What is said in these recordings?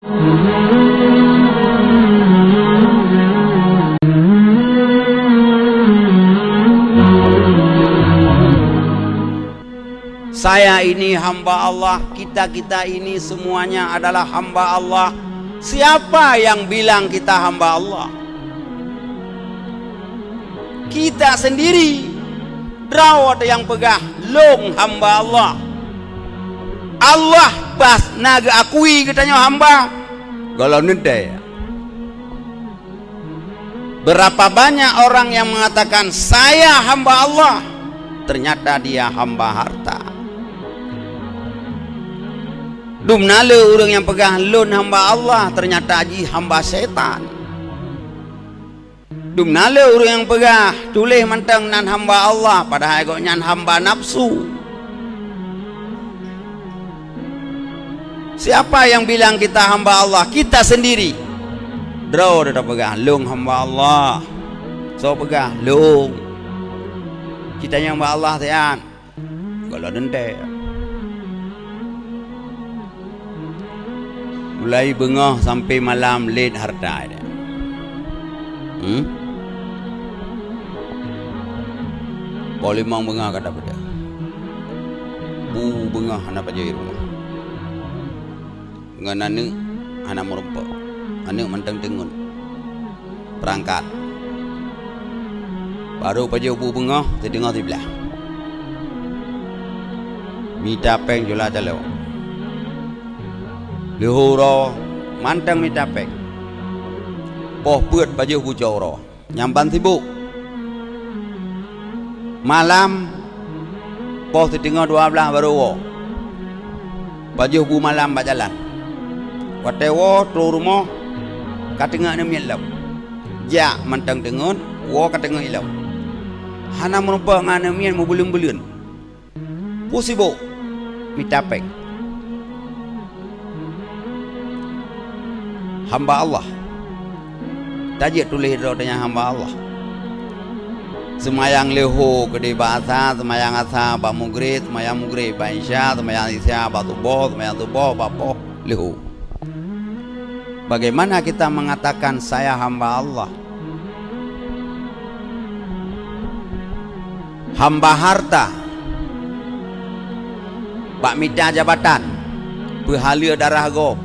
Saya ini hamba Allah, kita ini semuanya adalah hamba Allah. Siapa yang bilang kita hamba Allah? Kita sendiri. Drawat yang pegah long hamba Allah. Allah pas naga akui katanya hamba. Kalau nende. Berapa banyak orang yang mengatakan saya hamba Allah, ternyata dia hamba harta. Dumnale orang yang pegang lon hamba Allah, ternyata aji hamba setan. Dumnale orang yang pegang tulis mantang nan hamba Allah, padahal agaknya hamba nafsu. Siapa yang bilang kita hamba Allah? Kita sendiri. Draw dah pegang long hamba Allah. So pegang long. Kita yang hamba Allah tian. Kalau nende. Mulai bengah sampai malam late harta dia. Boleh mang bengah kata pada. Bu bengah anak pada rumah. Dengan anak anak merempak. Anak mantang tengun. Perangkat. Baru pada bu bengah terdengar sebelah. Minta peng jula jalau. Lehuro mantang minta pek. Poh puat baju bucau ro. Nyamban sibuk. Malam poh terdengar 12 baru wo. Baju bu malam berjalan. Watewo tu rumah katengah ni milau. Ja mantang tengun, wo katengah ilau. Hana merupa ngana mian mu belun-belun. Pu sibuk minta pek. Hamba Allah. Tajik tulis doanya hamba Allah. Semayang leho kedai bahasa, semayang asa ba mugrid, semayang mugrid ba isya, semayang isya ba subuh, semayang subuh ba poh leho. Bagaimana kita mengatakan saya hamba Allah? Hamba harta, bak minta jabatan, berhala darah go.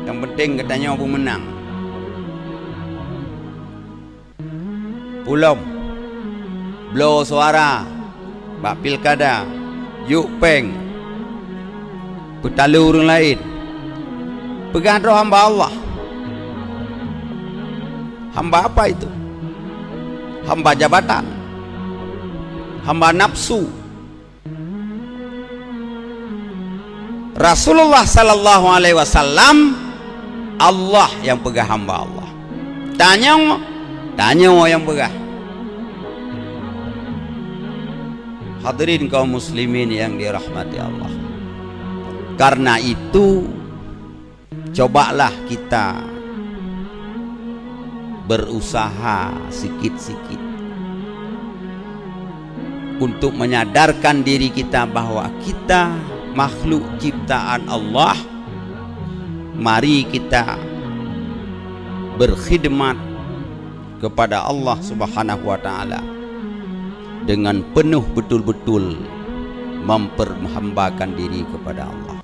Yang penting katanya aku menang. Pulom, blow suara, bak pilkada, yuk peng, petalu orang lain. Pegang roh hamba Allah. Hamba apa itu? Hamba jabatan, hamba nafsu. Rasulullah sallallahu alaihi wasallam Allah yang pegang hamba Allah. Tanya yang pegang. Hadirin kaum muslimin yang dirahmati Allah. Karena itu cobalah kita berusaha sikit-sikit untuk menyadarkan diri kita bahwa kita makhluk ciptaan Allah. Mari kita berkhidmat kepada Allah Subhanahu wa taala dengan penuh betul-betul memperhambakan diri kepada Allah.